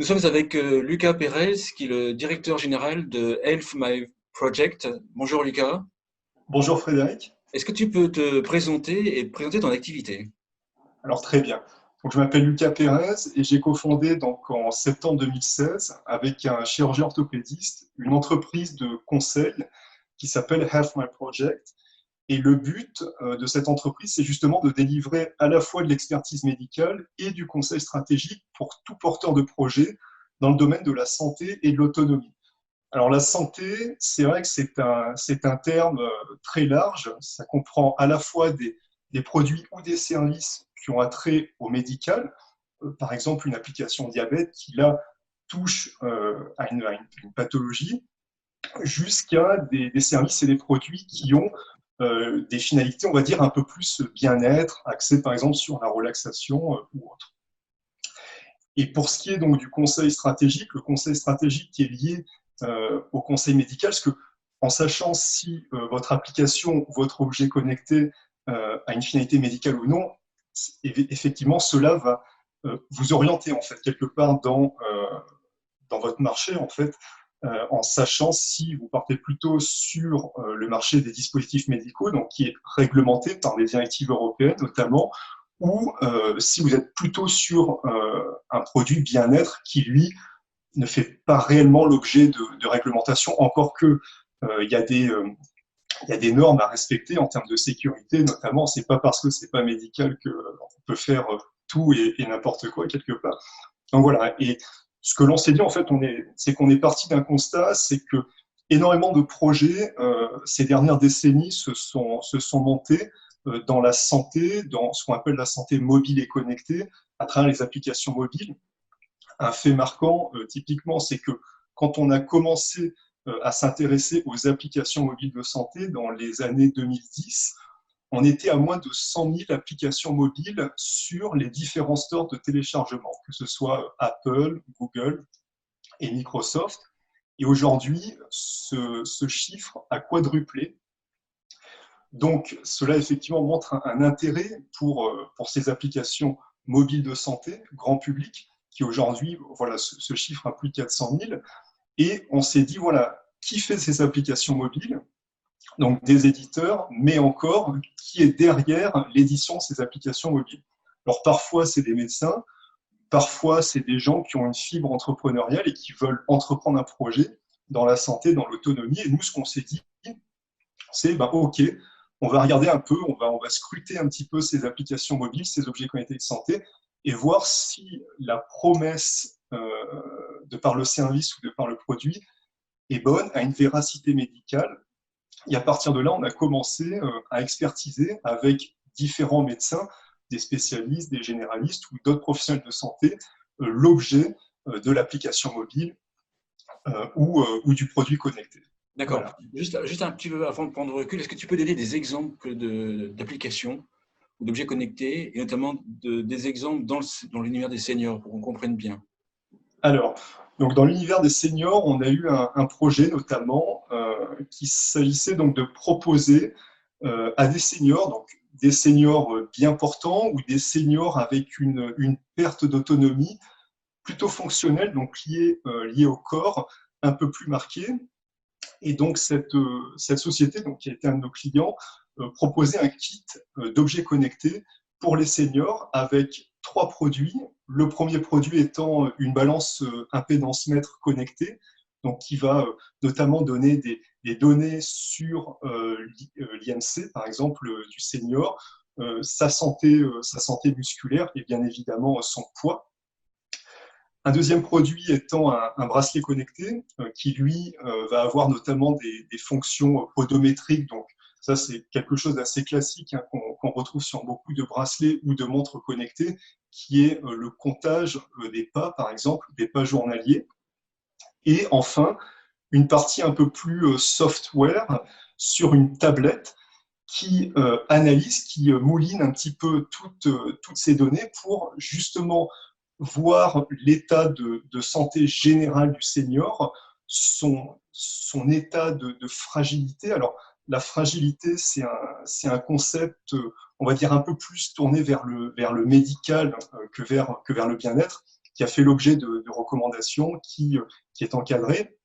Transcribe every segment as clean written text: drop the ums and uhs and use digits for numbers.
Nous sommes avec Lucas Pérez, qui est le directeur général de Health My Project. Bonjour Lucas. Bonjour Frédéric. Est-ce que tu peux te présenter et présenter ton activité? Alors très bien. Donc, je m'appelle Lucas Pérez et j'ai cofondé donc en septembre 2016 avec un chirurgien orthopédiste une entreprise de conseil qui s'appelle Health My Project. Et le but de cette entreprise, c'est justement de délivrer à la fois de l'expertise médicale et du conseil stratégique pour tout porteur de projet dans le domaine de la santé et de l'autonomie. Alors la santé, c'est vrai que c'est un terme très large. Ça comprend à la fois des produits ou des services qui ont attrait au médical, par exemple une application diabète qui là touche à une pathologie, jusqu'à des services et des produits qui ont des finalités, on va dire, un peu plus bien-être, axés par exemple sur la relaxation ou autre. Et pour ce qui est donc du conseil stratégique, le conseil stratégique qui est lié au conseil médical, parce que en sachant si votre application ou votre objet connecté a une finalité médicale ou non, effectivement, cela va vous orienter en fait quelque part dans votre marché en fait, en sachant si vous partez plutôt sur le marché des dispositifs médicaux, donc qui est réglementé par les directives européennes notamment, ou si vous êtes plutôt sur un produit bien-être qui, lui, ne fait pas réellement l'objet de réglementation, encore que il y a des normes à respecter en termes de sécurité, notamment. C'est pas parce que c'est pas médical qu'on peut faire tout et n'importe quoi quelque part. Donc voilà. Et ce que l'on s'est dit en fait, c'est qu'on est parti d'un constat, c'est que énormément de projets ces dernières décennies se sont montés dans la santé, dans ce qu'on appelle la santé mobile et connectée, à travers les applications mobiles. Un fait marquant, typiquement, c'est que quand on a commencé à s'intéresser aux applications mobiles de santé dans les années 2010, on était à moins de 100 000 applications mobiles sur les différents stores de téléchargement, que ce soit Apple, Google et Microsoft. Et aujourd'hui, ce chiffre a quadruplé. Donc, cela effectivement montre un intérêt pour ces applications mobiles de santé, grand public, qui aujourd'hui, voilà, ce chiffre a plus de 400 000. Et on s'est dit, voilà, qui fait ces applications mobiles? Donc des éditeurs, mais encore, qui est derrière l'édition de ces applications mobiles. Alors parfois, c'est des médecins, parfois, c'est des gens qui ont une fibre entrepreneuriale et qui veulent entreprendre un projet dans la santé, dans l'autonomie. Et nous, ce qu'on s'est dit, c'est, ben, OK, on va regarder un peu, on va scruter un petit peu ces applications mobiles, ces objets connectés de santé, et voir si la promesse, de par le service ou de par le produit, est bonne, a une véracité médicale. Et à partir de là, on a commencé à expertiser avec différents médecins, des spécialistes, des généralistes ou d'autres professionnels de santé, l'objet de l'application mobile ou du produit connecté. D'accord. Voilà. Juste un petit peu avant de prendre recul, est-ce que tu peux donner des exemples d'applications ou d'objets connectés, et notamment des exemples dans l'univers des seniors, pour qu'on comprenne bien? Alors, donc dans l'univers des seniors, on a eu un projet notamment qui s'agissait donc de proposer à des seniors, donc des seniors bien portants ou des seniors avec une perte d'autonomie plutôt fonctionnelle, donc liée au corps, un peu plus marquée. Et donc cette société, donc, qui a été un de nos clients, proposait un kit d'objets connectés pour les seniors avec trois produits. Le premier produit étant une balance impédance-mètre connectée, donc qui va notamment donner des données sur l'IMC, par exemple, du senior, sa santé musculaire et bien évidemment son poids. Un deuxième produit étant un bracelet connecté qui, lui, va avoir notamment des fonctions podométriques. Donc, ça, c'est quelque chose d'assez classique hein, qu'on retrouve sur beaucoup de bracelets ou de montres connectées, qui est le comptage des pas, par exemple, des pas journaliers. Et enfin, une partie un peu plus software sur une tablette qui analyse, qui mouline un petit peu toutes ces données pour justement voir l'état de santé générale du senior, son état de fragilité. Alors, la fragilité, c'est un concept, on va dire, un peu plus tourné vers le médical que vers le bien-être. qui a fait l'objet de recommandations, qui est encadré.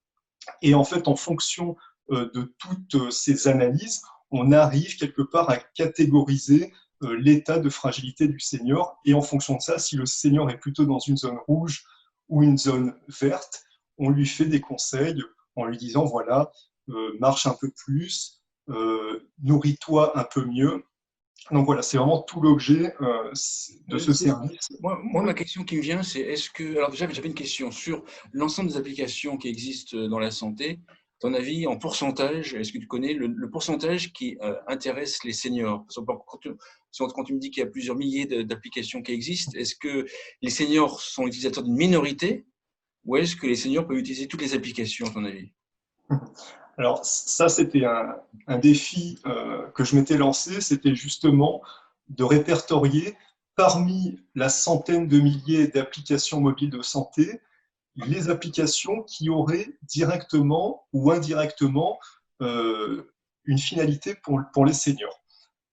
Et en fait, en fonction de toutes ces analyses, on arrive quelque part à catégoriser l'état de fragilité du senior. Et en fonction de ça, si le senior est plutôt dans une zone rouge ou une zone verte, on lui fait des conseils en lui disant, voilà, marche un peu plus, nourris-toi un peu mieux. Donc voilà, c'est vraiment tout l'objet de ce service. Moi, ma question qui me vient, c'est est-ce que… Alors déjà, j'avais une question sur l'ensemble des applications qui existent dans la santé. À ton avis, en pourcentage, est-ce que tu connais le pourcentage qui intéresse les seniors? Quand tu me dis qu'il y a plusieurs milliers d'applications qui existent, est-ce que les seniors sont utilisateurs d'une minorité ou est-ce que les seniors peuvent utiliser toutes les applications, à ton avis? Alors ça, c'était un défi que je m'étais lancé, c'était justement de répertorier parmi la centaine de milliers d'applications mobiles de santé, les applications qui auraient directement ou indirectement une finalité pour les seniors.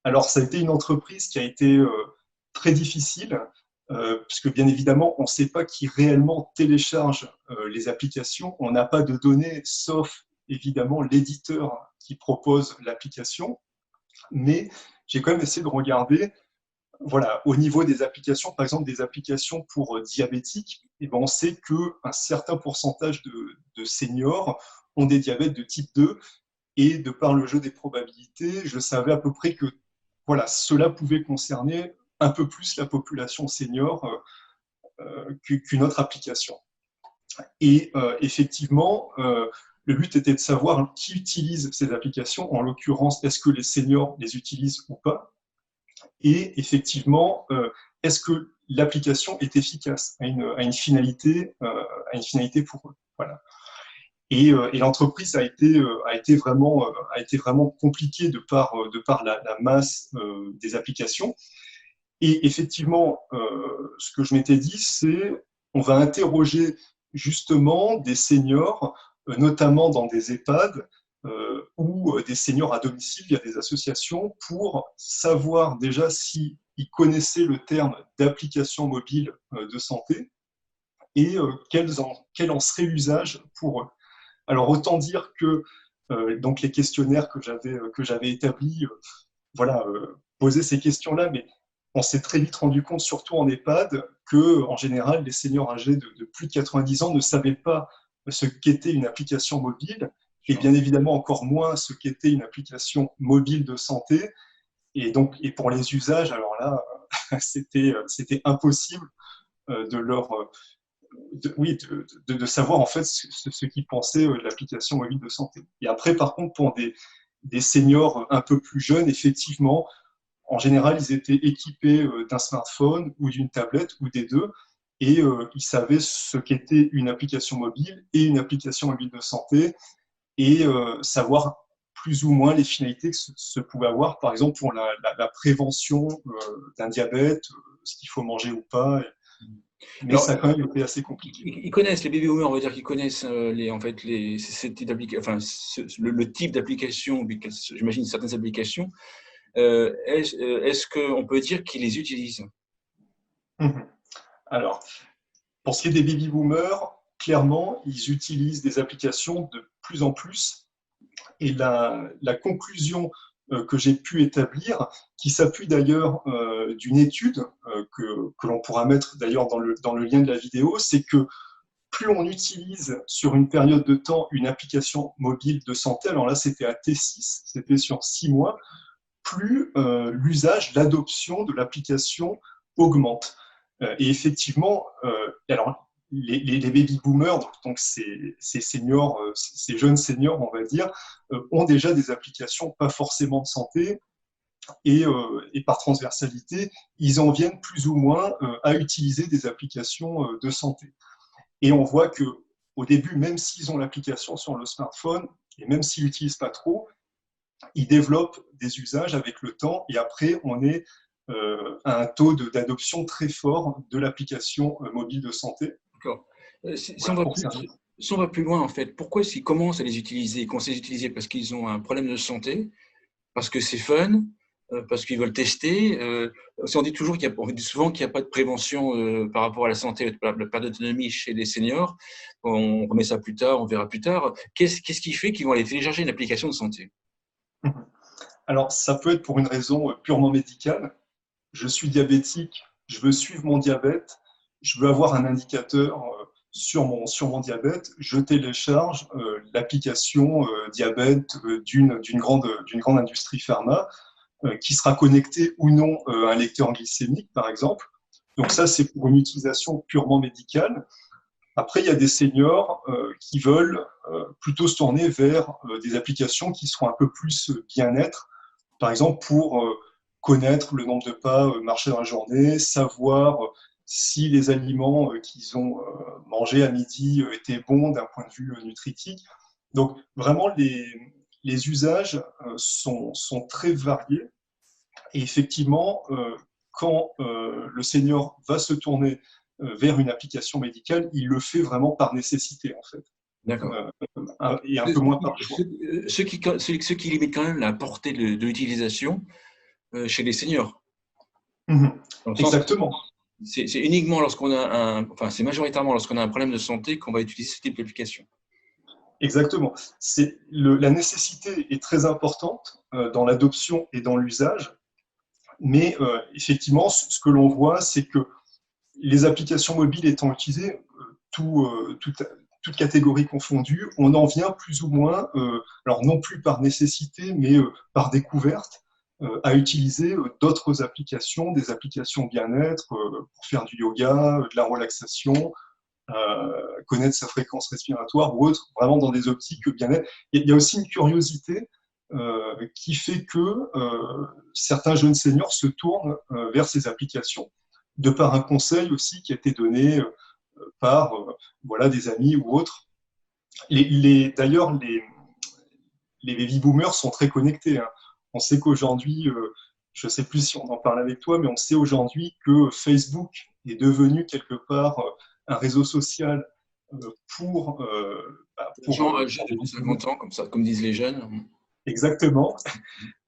Alors ça a été une entreprise qui a été très difficile, puisque bien évidemment, on ne sait pas qui réellement télécharge les applications, on n'a pas de données, sauf évidemment l'éditeur qui propose l'application, mais j'ai quand même essayé de regarder, voilà, au niveau des applications, par exemple des applications pour diabétiques, et ben on sait qu'un certain pourcentage de seniors ont des diabètes de type 2, et de par le jeu des probabilités, je savais à peu près que voilà, cela pouvait concerner un peu plus la population senior qu'une autre application. Et effectivement, le but était de savoir qui utilise ces applications. En l'occurrence, est-ce que les seniors les utilisent ou pas? Et effectivement, est-ce que l'application est efficace à une finalité pour eux? Voilà. Et l'entreprise a été vraiment compliquée de par la masse des applications. Et effectivement, ce que je m'étais dit, c'est on va interroger justement des seniors, notamment dans des EHPAD ou des seniors à domicile via des associations, pour savoir déjà s'ils connaissaient le terme d'application mobile de santé et quel en serait l'usage pour eux. Alors autant dire que donc les questionnaires que j'avais établis, voilà, posaient ces questions-là, mais on s'est très vite rendu compte, surtout en EHPAD, que en général les seniors âgés de plus de 90 ans ne savaient pas ce qu'était une application mobile, et bien évidemment encore moins ce qu'était une application mobile de santé. Et pour les usages, alors là, c'était impossible de leur de savoir en fait ce qu'ils pensaient de l'application mobile de santé. Et après, par contre, pour des seniors un peu plus jeunes, effectivement, en général, ils étaient équipés d'un smartphone ou d'une tablette ou des deux, et ils savaient ce qu'était une application mobile et une application mobile de santé, et savoir plus ou moins les finalités que ce pouvait avoir, par exemple pour la prévention d'un diabète, ce qu'il faut manger ou pas. Mais alors, ça a quand même été assez compliqué. Ils connaissent, les baby boomers, on va dire qu'ils connaissent le type d'application, j'imagine certaines applications. Est-ce qu'on peut dire qu'ils les utilisent? Alors, pour ce qui est des baby boomers, clairement, ils utilisent des applications de plus en plus. Et la conclusion que j'ai pu établir, qui s'appuie d'ailleurs d'une étude que l'on pourra mettre d'ailleurs dans le lien de la vidéo, c'est que plus on utilise sur une période de temps une application mobile de santé, alors là c'était à T6, c'était sur 6 mois, plus l'usage, l'adoption de l'application augmente. Et effectivement, alors les baby boomers, donc ces seniors, ces jeunes seniors, on va dire, ont déjà des applications pas forcément de santé, et par transversalité, ils en viennent plus ou moins à utiliser des applications de santé. Et on voit que au début, même s'ils ont l'application sur le smartphone, et même s'ils l'utilisent pas trop, ils développent des usages avec le temps, et après, on est à un taux d'adoption très fort de l'application mobile de santé. D'accord. Si on va plus loin, en fait, pourquoi est-ce qu'ils commencent à les utiliser? Ils commencent à les utiliser parce qu'ils ont un problème de santé, parce que c'est fun, parce qu'ils veulent tester. On dit toujours on dit souvent qu'il n'y a pas de prévention par rapport à la santé, la perte d'autonomie chez les seniors. On remet ça plus tard, on verra plus tard. Qu'est-ce qui fait qu'ils vont aller télécharger une application de santé? Alors, ça peut être pour une raison purement médicale. Je suis diabétique, je veux suivre mon diabète, je veux avoir un indicateur sur mon diabète, je télécharge l'application diabète d'une grande industrie pharma qui sera connectée ou non à un lecteur glycémique, par exemple. Donc ça, c'est pour une utilisation purement médicale. Après, il y a des seniors qui veulent plutôt se tourner vers des applications qui seront un peu plus bien-être, par exemple pour connaître le nombre de pas marchés dans la journée, savoir si les aliments qu'ils ont mangés à midi étaient bons d'un point de vue nutritique. Donc vraiment, les usages sont très variés. Et effectivement, quand le senior va se tourner vers une application médicale, il le fait vraiment par nécessité, en fait. D'accord. Et un peu moins par choix. Ce qui limite quand même la portée de l'utilisation chez les seniors. Exactement. C'est uniquement lorsqu'on a c'est majoritairement lorsqu'on a un problème de santé qu'on va utiliser ce type d'application. Exactement. La nécessité est très importante dans l'adoption et dans l'usage, mais effectivement, ce que l'on voit, c'est que les applications mobiles étant utilisées, toutes catégories confondues, on en vient plus ou moins, alors non plus par nécessité, mais par découverte, à utiliser d'autres applications, des applications bien-être pour faire du yoga, de la relaxation, connaître sa fréquence respiratoire ou autre, vraiment dans des optiques bien-être. Il y a aussi une curiosité qui fait que certains jeunes seniors se tournent vers ces applications, de par un conseil aussi qui a été donné par voilà, des amis ou autres. D'ailleurs, les baby boomers sont très connectés. Hein. On sait qu'aujourd'hui, je ne sais plus si on en parle avec toi, mais on sait aujourd'hui que Facebook est devenu quelque part un réseau social pour Gens âgés de 50 ans, comme ça, comme disent les jeunes. Exactement.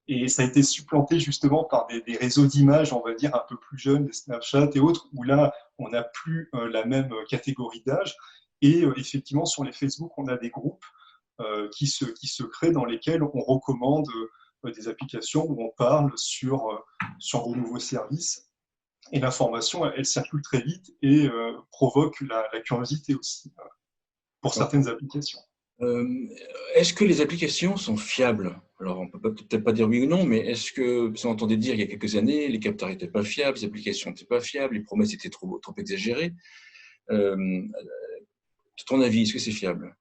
Et ça a été supplanté justement par des réseaux d'images, on va dire, un peu plus jeunes, des Snapchat et autres, où là, on n'a plus la même catégorie d'âge. Et effectivement, sur les Facebook, on a des groupes qui se créent dans lesquels on recommande des applications où on parle sur de nouveaux services. Et l'information, elle circule très vite et provoque la curiosité aussi pour certaines applications. Est-ce que les applications sont fiables? Alors, on peut peut-être pas dire oui ou non, mais est-ce que, parce qu'on entendait dire il y a quelques années, les capteurs n'étaient pas fiables, les applications n'étaient pas fiables, les promesses étaient trop exagérées. De ton avis, est-ce que c'est fiable?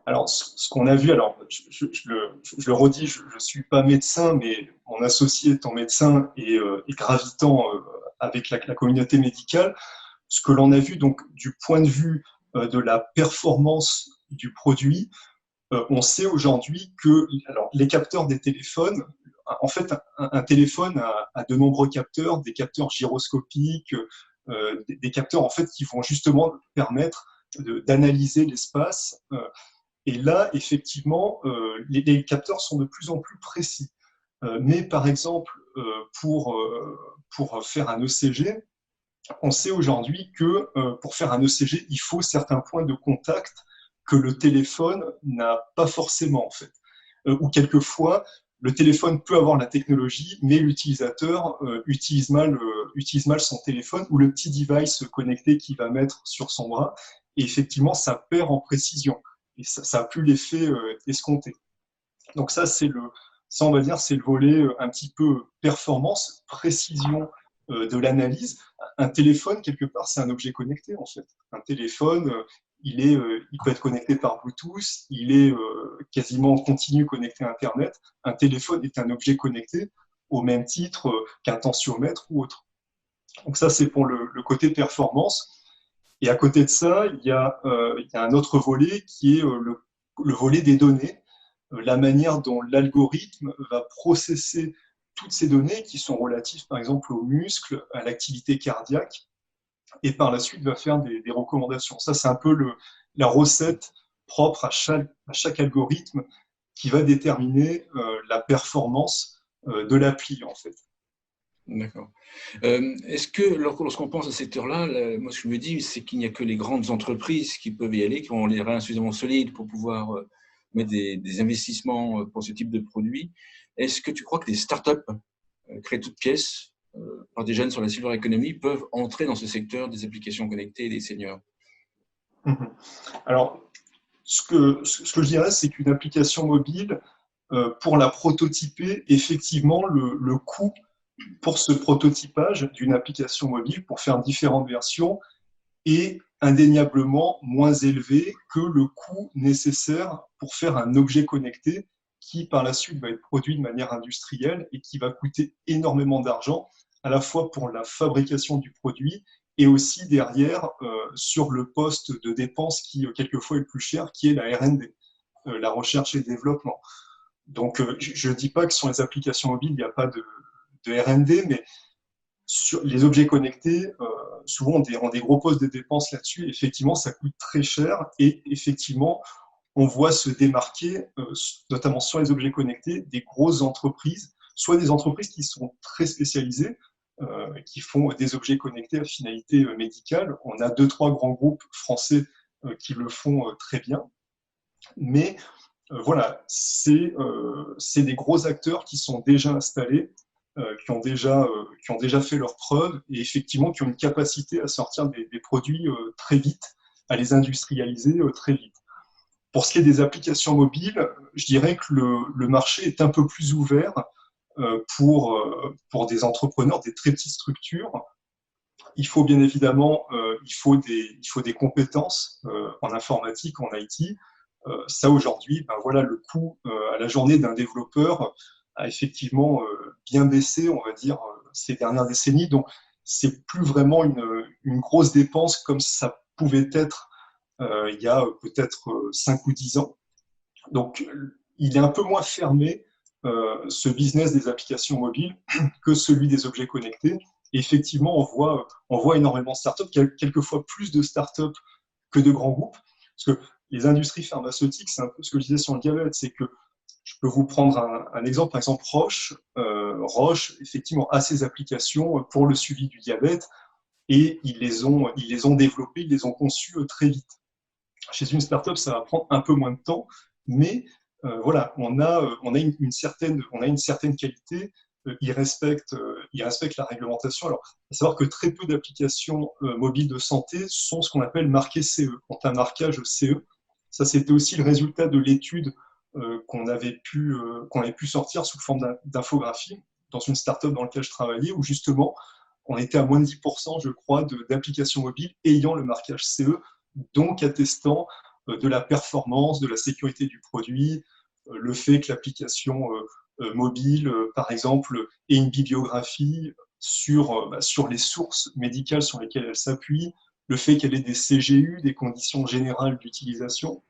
Alors, ce qu'on a vu, alors je le redis, je ne suis pas médecin, mais mon associé étant médecin et gravitant avec la communauté médicale, ce que l'on a vu donc du point de vue de la performance du produit, on sait aujourd'hui que alors, les capteurs des téléphones, en fait, un téléphone a de nombreux capteurs, des capteurs gyroscopiques, des capteurs en fait qui vont justement permettre d'analyser l'espace. Et là, effectivement, les capteurs sont de plus en plus précis. Mais par exemple, pour faire un ECG, on sait aujourd'hui que pour faire un ECG, il faut certains points de contact que le téléphone n'a pas forcément, en fait. Ou quelquefois, le téléphone peut avoir la technologie, mais l'utilisateur utilise mal son téléphone ou le petit device connecté qu'il va mettre sur son bras. Et effectivement, ça perd en précision. Et ça n'a plus l'effet escompté. Donc ça, on va dire, c'est le volet un petit peu performance, précision de l'analyse. Un téléphone, quelque part, c'est un objet connecté, en fait. Un téléphone, il peut être connecté par Bluetooth, il est quasiment en continu connecté à Internet. Un téléphone est un objet connecté au même titre qu'un tensiomètre ou autre. Donc ça, c'est pour le côté performance. Et à côté de ça, il y a un autre volet qui est le volet des données, la manière dont l'algorithme va processer toutes ces données qui sont relatives, par exemple, aux muscles, à l'activité cardiaque, et par la suite va faire des recommandations. Ça, c'est un peu la recette propre à chaque algorithme qui va déterminer la performance de l'appli, en fait. D'accord. Est-ce que lorsqu'on pense à ce secteur-là, moi ce que je me dis, c'est qu'il n'y a que les grandes entreprises qui peuvent y aller, qui ont les reins suffisamment solides pour pouvoir mettre des investissements pour ce type de produit. Est-ce que tu crois que des startups créées toutes pièces par des jeunes sur la silver economy peuvent entrer dans ce secteur des applications connectées et des seniors? Mhm. Alors, ce que je dirais, c'est qu'une application mobile, pour la prototyper, effectivement, le coût pour ce prototypage d'une application mobile, pour faire différentes versions, est indéniablement moins élevé que le coût nécessaire pour faire un objet connecté qui, par la suite, va être produit de manière industrielle et qui va coûter énormément d'argent, à la fois pour la fabrication du produit et aussi derrière sur le poste de dépense qui, quelquefois, est le plus cher, qui est la R&D, la recherche et développement. Donc, je ne dis pas que sur les applications mobiles, il n'y a pas de R&D, mais sur les objets connectés, souvent on des gros postes de dépenses là-dessus. Effectivement, ça coûte très cher et effectivement, on voit se démarquer, notamment sur les objets connectés, des grosses entreprises, soit des entreprises qui sont très spécialisées, qui font des objets connectés à finalité médicale. On a 2-3 grands groupes français qui le font très bien, mais voilà, c'est des gros acteurs qui sont déjà installés, qui ont déjà fait leurs preuves et effectivement qui ont une capacité à sortir des produits très vite, à les industrialiser très vite. Pour ce qui est des applications mobiles, je dirais que le marché est un peu plus ouvert pour des entrepreneurs, des très petites structures. Il faut bien évidemment il faut des compétences en informatique, en IT. Ça aujourd'hui, ben voilà, le coût à la journée d'un développeur a effectivement bien baissé, on va dire, ces dernières décennies. Donc, c'est plus vraiment une grosse dépense comme ça pouvait être il y a peut-être 5 ou 10 ans. Donc, il est un peu moins fermé, ce business des applications mobiles, que celui des objets connectés. Et effectivement, on voit énormément de startups, quelquefois plus de startups que de grands groupes. Parce que les industries pharmaceutiques, c'est un peu ce que je disais sur le diabète, c'est que je peux vous prendre un exemple, par exemple Roche. Roche, effectivement, a ses applications pour le suivi du diabète et ils les ont développées, ils les ont conçues très vite. Chez une startup, ça va prendre un peu moins de temps, mais voilà, on a une certaine qualité. Ils respectent la réglementation. Alors, il faut savoir que très peu d'applications mobiles de santé sont ce qu'on appelle marquées CE, ont un marquage CE. Ça, c'était aussi le résultat de l'étude qu'on avait pu sortir sous forme d'infographie dans une startup dans laquelle je travaillais, où justement, on était à moins de 10%, je crois, d'applications mobiles ayant le marquage CE, donc attestant de la performance, de la sécurité du produit, le fait que l'application mobile, par exemple, ait une bibliographie sur les sources médicales sur lesquelles elle s'appuie, le fait qu'elle ait des CGU, des conditions générales d'utilisation.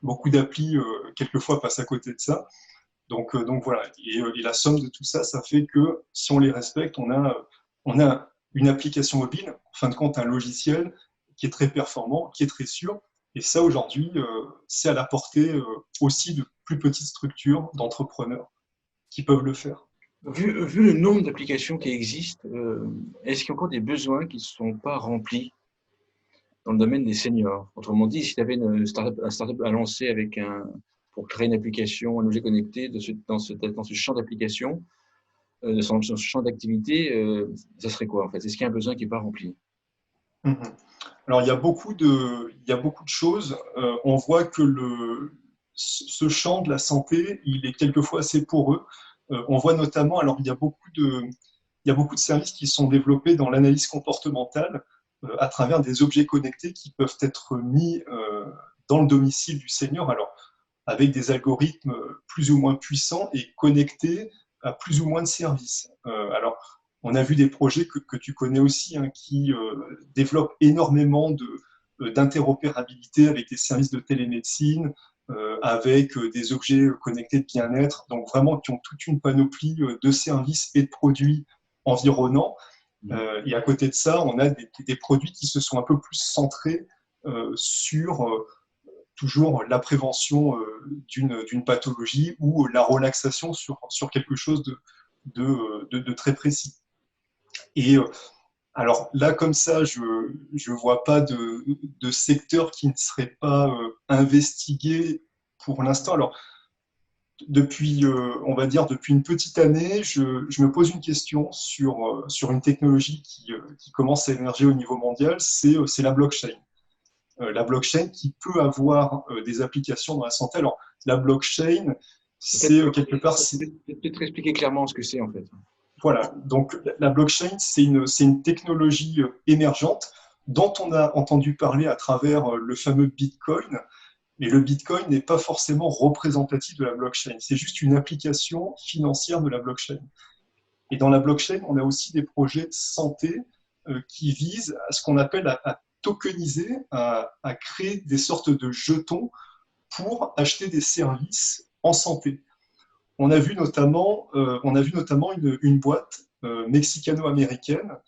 Beaucoup d'applis, quelquefois, passent à côté de ça. Donc voilà, et la somme de tout ça, ça fait que si on les respecte, on a une application mobile, en fin de compte un logiciel qui est très performant, qui est très sûr. Et ça, aujourd'hui, c'est à la portée aussi de plus petites structures, d'entrepreneurs qui peuvent le faire. Vu le nombre d'applications qui existent, est-ce qu'il y a encore des besoins qui ne sont pas remplis dans le domaine des seniors? Autrement dit, si tu avais un startup à lancer pour créer une application, un objet connecté dans ce champ d'application, dans ce champ d'activité, ça serait quoi en fait? Est-ce qu'il y a un besoin qui n'est pas rempli? Mhm. Alors, il y a beaucoup de choses. On voit que ce champ de la santé, il est quelquefois assez poreux. On voit notamment, alors il y a beaucoup de services qui sont développés dans l'analyse comportementale à travers des objets connectés qui peuvent être mis dans le domicile du senior, alors avec des algorithmes plus ou moins puissants et connectés à plus ou moins de services. Alors, on a vu des projets que tu connais aussi hein, qui développent énormément d'interopérabilité avec des services de télémédecine, avec des objets connectés de bien-être, donc vraiment qui ont toute une panoplie de services et de produits environnants. Et à côté de ça, on a des produits qui se sont un peu plus centrés sur toujours la prévention d'une pathologie ou la relaxation sur quelque chose de très précis. Et alors là, comme ça, je ne vois pas de secteur qui ne serait pas investigué pour l'instant. Alors, depuis, on va dire, depuis une petite année, je me pose une question sur une technologie qui commence à émerger au niveau mondial, c'est la blockchain. La blockchain qui peut avoir des applications dans la santé. Alors, la blockchain, c'est quelque part… Peut-être expliquer clairement ce que c'est en fait. Voilà, donc la blockchain, c'est une technologie émergente dont on a entendu parler à travers le fameux Bitcoin, mais le Bitcoin n'est pas forcément représentatif de la blockchain, c'est juste une application financière de la blockchain. Et dans la blockchain, on a aussi des projets santé qui visent à ce qu'on appelle à tokeniser, à créer des sortes de jetons pour acheter des services en santé. On a vu notamment une boîte mexicano-américaine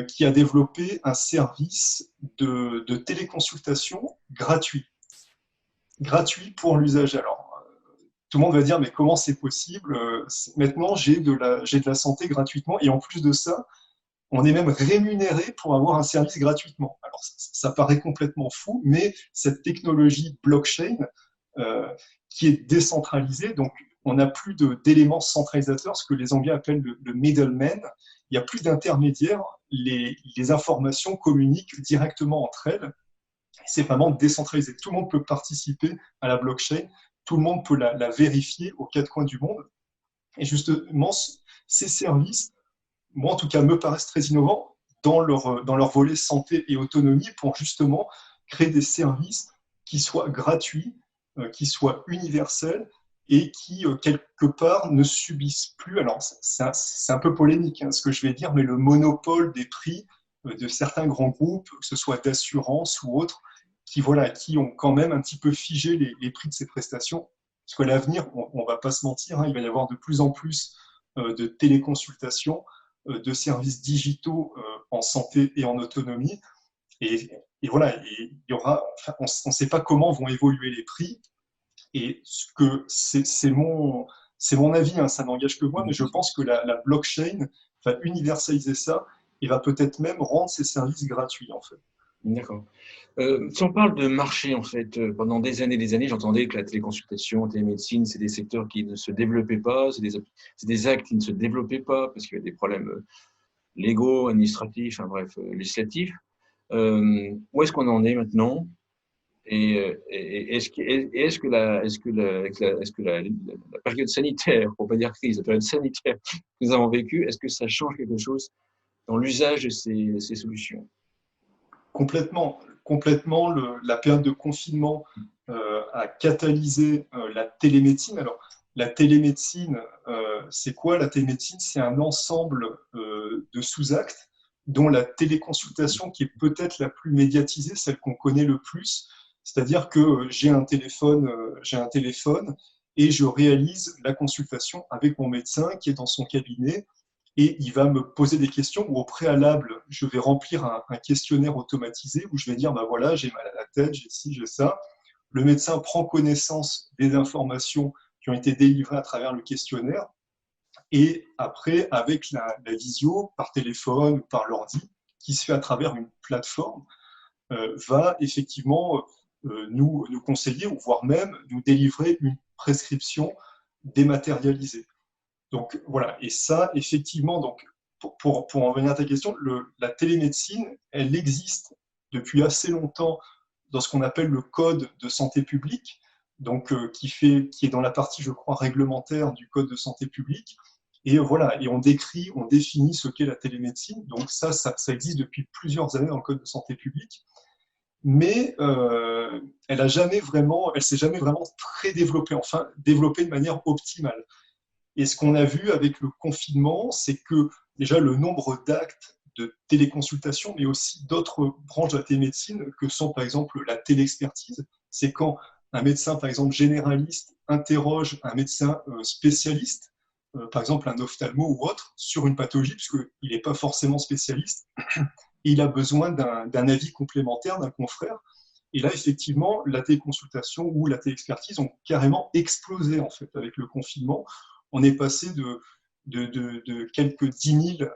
qui a développé un service de téléconsultation gratuit pour l'usager. Alors, tout le monde va dire, mais comment c'est possible? Maintenant, j'ai de la santé gratuitement, et en plus de ça, on est même rémunéré pour avoir un service gratuitement. Alors, ça paraît complètement fou, mais cette technologie blockchain, euh, qui est décentralisée, donc on n'a plus d'éléments centralisateurs, ce que les Anglais appellent le middleman. Il n'y a plus d'intermédiaires, les informations communiquent directement entre elles. C'est vraiment décentralisé. Tout le monde peut participer à la blockchain, tout le monde peut la vérifier aux quatre coins du monde. Et justement, ces services, moi en tout cas, me paraissent très innovants dans leur volet santé et autonomie pour justement créer des services qui soient gratuits, qui soient universels et qui, quelque part, ne subissent plus, alors c'est un peu polémique ce que je vais dire, mais le monopole des prix de certains grands groupes, que ce soit d'assurance ou autres, qui ont quand même un petit peu figé les prix de ces prestations. Parce qu'à l'avenir, on ne va pas se mentir, il va y avoir de plus en plus de téléconsultations, de services digitaux en santé et en autonomie. Et voilà, et il y aura, enfin, on ne sait pas comment vont évoluer les prix. Et c'est mon avis, ça n'engage que moi, mais je pense que la blockchain va universaliser ça et va peut-être même rendre ces services gratuits, en fait. D'accord. Si on parle de marché, en fait, pendant des années, j'entendais que la téléconsultation, la télémédecine, c'est des secteurs qui ne se développaient pas, c'est des actes qui ne se développaient pas parce qu'il y avait des problèmes légaux, administratifs, enfin, bref, législatifs. Où est-ce qu'on en est maintenant? Et est-ce que la période sanitaire, pour ne pas dire crise, la période sanitaire que nous avons vécue, est-ce que ça change quelque chose dans l'usage de ces solutions? Complètement, la période de confinement a catalysé la télémédecine. Alors, la télémédecine, c'est quoi? La télémédecine, c'est un ensemble de sous-actes, dont la téléconsultation, qui est peut-être la plus médiatisée, celle qu'on connaît le plus. C'est-à-dire que j'ai un téléphone et je réalise la consultation avec mon médecin qui est dans son cabinet, et il va me poser des questions où au préalable, je vais remplir un questionnaire automatisé où je vais dire, bah voilà, j'ai mal à la tête, j'ai ci, j'ai ça. Le médecin prend connaissance des informations qui ont été délivrées à travers le questionnaire, et après, avec la visio, par téléphone ou par l'ordi, qui se fait à travers une plateforme, va effectivement nous conseiller, ou voire même nous délivrer une prescription dématérialisée. Donc voilà, et ça, effectivement, donc, pour en venir à ta question, la télémédecine, elle existe depuis assez longtemps dans ce qu'on appelle le code de santé publique, donc qui est dans la partie, je crois, réglementaire du code de santé publique. Et voilà, et on définit ce qu'est la télémédecine. Donc ça existe depuis plusieurs années dans le code de santé publique, mais elle s'est jamais vraiment très développée, enfin développée de manière optimale. Et ce qu'on a vu avec le confinement, c'est que déjà le nombre d'actes de téléconsultation, mais aussi d'autres branches de la télémédecine, que sont par exemple la téléexpertise, c'est quand un médecin, par exemple généraliste, interroge un médecin spécialiste, par exemple un ophtalmo ou autre, sur une pathologie, puisqu'il n'est pas forcément spécialiste, et il a besoin d'un avis complémentaire d'un confrère. Et là, effectivement, la téléconsultation ou la téléexpertise ont carrément explosé en fait avec le confinement. On est passé de quelques 10 000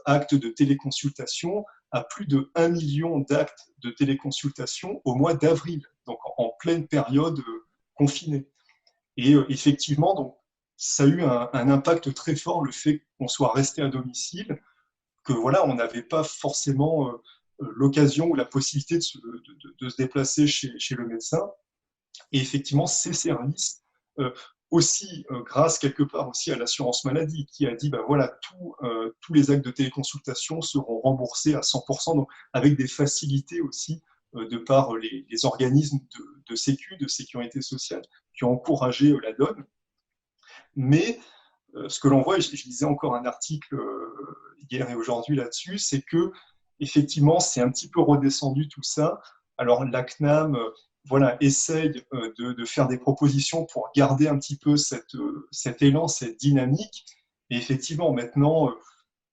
actes de téléconsultation à plus de 1 million d'actes de téléconsultation au mois d'avril, donc en pleine période confinée. Et effectivement, donc, ça a eu un impact très fort, le fait qu'on soit resté à domicile, que voilà, on n'avait pas forcément l'occasion ou la possibilité de se déplacer chez le médecin. Et effectivement, ces services, aussi grâce quelque part aussi à l'assurance maladie, qui a dit, ben voilà, tous les actes de téléconsultation seront remboursés à 100%, donc avec des facilités aussi de par les organismes de sécu, de sécurité sociale, qui ont encouragé la donne. Mais ce que l'on voit, et je lisais encore un article hier et aujourd'hui là-dessus, c'est que effectivement, c'est un petit peu redescendu tout ça. Alors la CNAM, voilà, essaye de faire des propositions pour garder un petit peu cet élan, cette dynamique. Et effectivement, maintenant,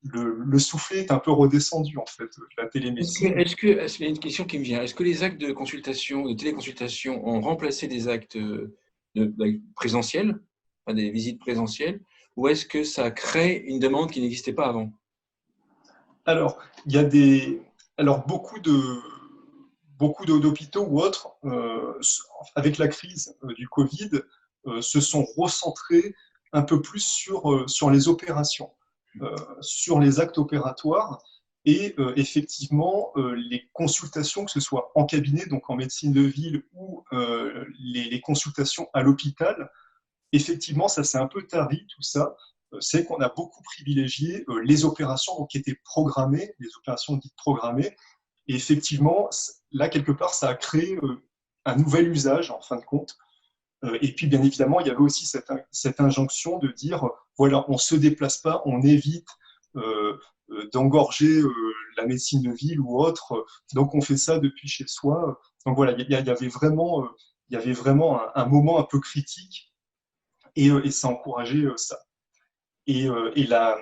le soufflet est un peu redescendu en fait, de la télémédecine. C'est une question qui me vient. Est-ce que les actes de consultation, de téléconsultation, ont remplacé des actes présentiels, enfin, des visites présentielles, ou est-ce que ça crée une demande qui n'existait pas avant? Alors, beaucoup d'hôpitaux ou autres, avec la crise du Covid, se sont recentrés un peu plus sur les opérations, sur les actes opératoires. Et effectivement, les consultations, que ce soit en cabinet, donc en médecine de ville, ou les consultations à l'hôpital, effectivement, ça s'est un peu tari, tout ça. C'est qu'on a beaucoup privilégié les opérations donc, qui étaient programmées, les opérations dites programmées. Et effectivement, là, quelque part, ça a créé un nouvel usage, en fin de compte. Et puis, bien évidemment, il y avait aussi cette injonction de dire, voilà, on ne se déplace pas, on évite d'engorger la médecine de ville ou autre. Donc, on fait ça depuis chez soi. Donc, voilà, il y avait vraiment un moment un peu critique et ça encourageait ça. Et, euh, et, la,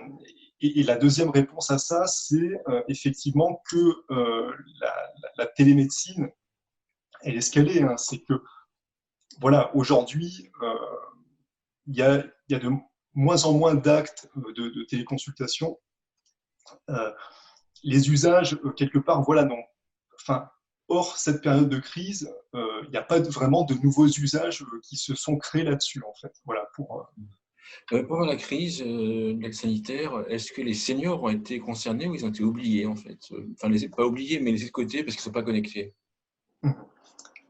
et la deuxième réponse à ça, c'est effectivement que la télémédecine, elle est ce qu'elle est. Hein. C'est que, voilà, aujourd'hui, il y a de moins en moins d'actes de téléconsultation. Euh, les usages, quelque part, voilà, non. Enfin, hors cette période de crise, il n'y a pas vraiment de nouveaux usages qui se sont créés là-dessus, en fait. Voilà, Pendant la crise sanitaire, est-ce que les seniors ont été concernés ou ils ont été oubliés en fait? Enfin, pas oubliés, mais laissés de côté parce qu'ils ne sont pas connectés.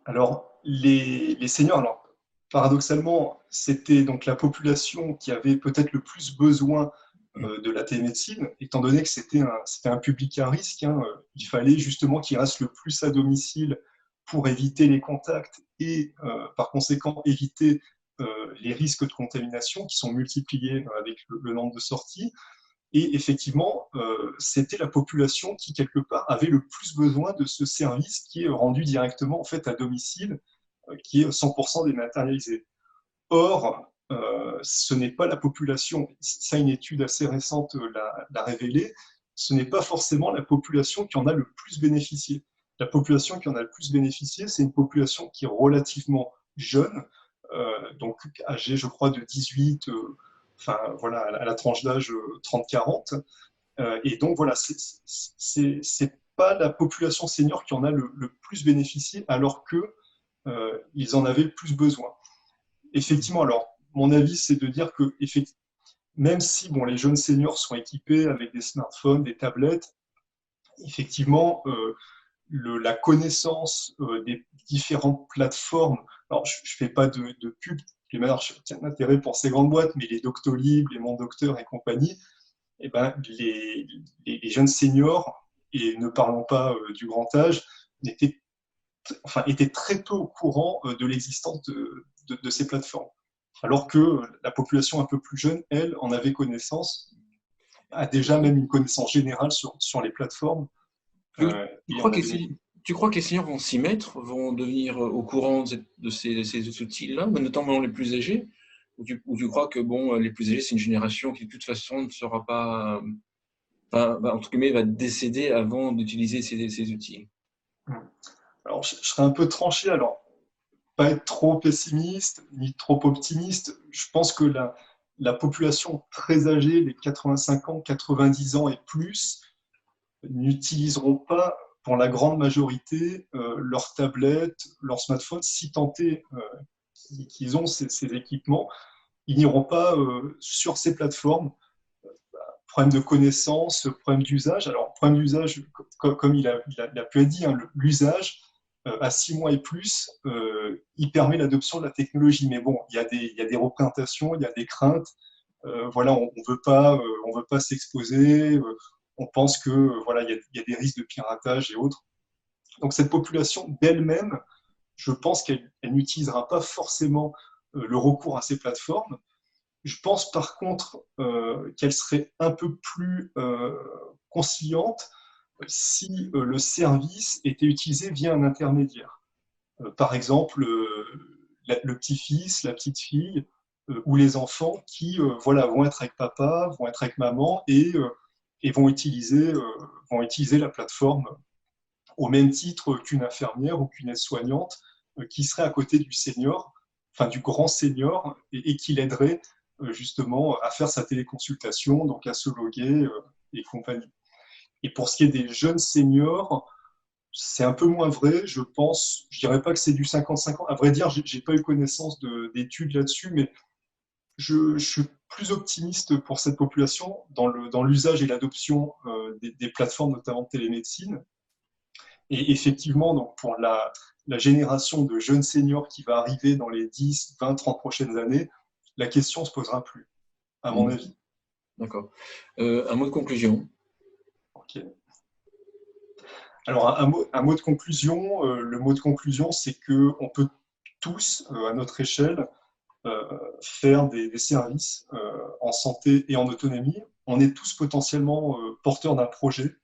Alors, les seniors, alors, paradoxalement, c'était donc la population qui avait peut-être le plus besoin de la télémédecine, étant donné que c'était un public à risque. Hein, il fallait justement qu'ils restent le plus à domicile pour éviter les contacts et, par conséquent, éviter les risques de contamination qui sont multipliés avec le nombre de sorties. Et effectivement, c'était la population qui, quelque part, avait le plus besoin de ce service qui est rendu directement en fait, à domicile, qui est 100% dématérialisé. Or, ce n'est pas la population, ça une étude assez récente l'a révélé, ce n'est pas forcément la population qui en a le plus bénéficié. La population qui en a le plus bénéficié, c'est une population qui est relativement jeune, donc âgée, je crois, de 18, enfin voilà, à la tranche d'âge 30-40. Et donc voilà, c'est pas la population senior qui en a le plus bénéficié, alors que ils en avaient le plus besoin. Effectivement, alors mon avis, c'est de dire que même si bon, les jeunes seniors sont équipés avec des smartphones, des tablettes, effectivement, la connaissance des différentes plateformes. Alors, je ne fais pas de pub, je tiens d'intérêt pour ces grandes boîtes, mais les Doctolib, les Mon Docteur et compagnie, eh ben, les jeunes seniors, et ne parlons pas du grand âge, étaient très peu au courant de l'existence de ces plateformes. Alors que la population un peu plus jeune, elle, en avait connaissance, a déjà même une connaissance générale sur les plateformes. Tu, tu Et crois on que avait tu crois que les seniors vont s'y mettre, vont devenir au courant de ces outils-là, notamment les plus âgés? Ou tu crois que bon, les plus âgés, c'est une génération qui de toute façon ne sera pas, enfin, entre guillemets, va décéder avant d'utiliser ces outils? Alors, je serais un peu tranché. Alors, pas être trop pessimiste ni trop optimiste. Je pense que la population très âgée, les 85 ans, 90 ans et plus, n'utiliseront pas, pour la grande majorité, leur tablette, leur smartphone, si tant est qu'ils ont ces équipements. Ils n'iront pas sur ces plateformes. Problème de connaissance, problème d'usage. Alors, problème d'usage, comme il a pu être dit, hein, l'usage, à 6 mois et plus, il permet l'adoption de la technologie. Mais bon, il y a des représentations, il y a des craintes. Voilà, on veut pas s'exposer. On pense que voilà, il y a des risques de piratage et autres. Donc, cette population d'elle-même, je pense qu'elle n'utilisera pas forcément le recours à ces plateformes. Je pense par contre qu'elle serait un peu plus conciliante si le service était utilisé via un intermédiaire. Par exemple, le petit-fils, la petite-fille ou les enfants qui voilà, vont être avec papa, vont être avec maman et vont utiliser la plateforme au même titre qu'une infirmière ou qu'une aide-soignante qui serait à côté du senior, enfin du grand senior, et qui l'aiderait justement à faire sa téléconsultation, donc à se loguer et compagnie. Et pour ce qui est des jeunes seniors, c'est un peu moins vrai, je pense. Je dirais pas que c'est du 50-50. À vrai dire, j'ai pas eu connaissance d'études là-dessus, mais je suis plus optimiste pour cette population dans l'usage et l'adoption des plateformes, notamment de télémédecine. Et effectivement, donc pour la génération de jeunes seniors qui va arriver dans les 10, 20, 30 prochaines années, la question ne se posera plus, à mon avis. D'accord. Un mot de conclusion. Ok. Alors, un mot de conclusion, le mot de conclusion, c'est qu'on peut tous, à notre échelle, faire des services en santé et en autonomie. On est tous potentiellement porteurs d'un projet.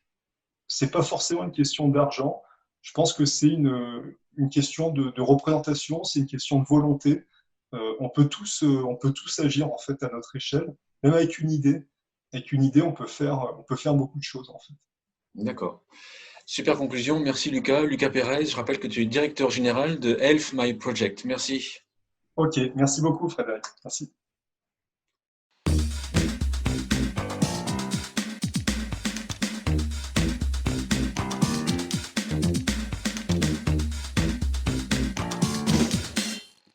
Ce n'est pas forcément une question d'argent. Je pense que c'est une question de représentation, c'est une question de volonté. On peut tous agir en fait à notre échelle, même avec une idée. Avec une idée, on peut faire beaucoup de choses en fait. D'accord. Super conclusion. Merci Lucas. Lucas Pérez, je rappelle que tu es directeur général de Health My Project. Merci. Ok, merci beaucoup Frédéric. Merci.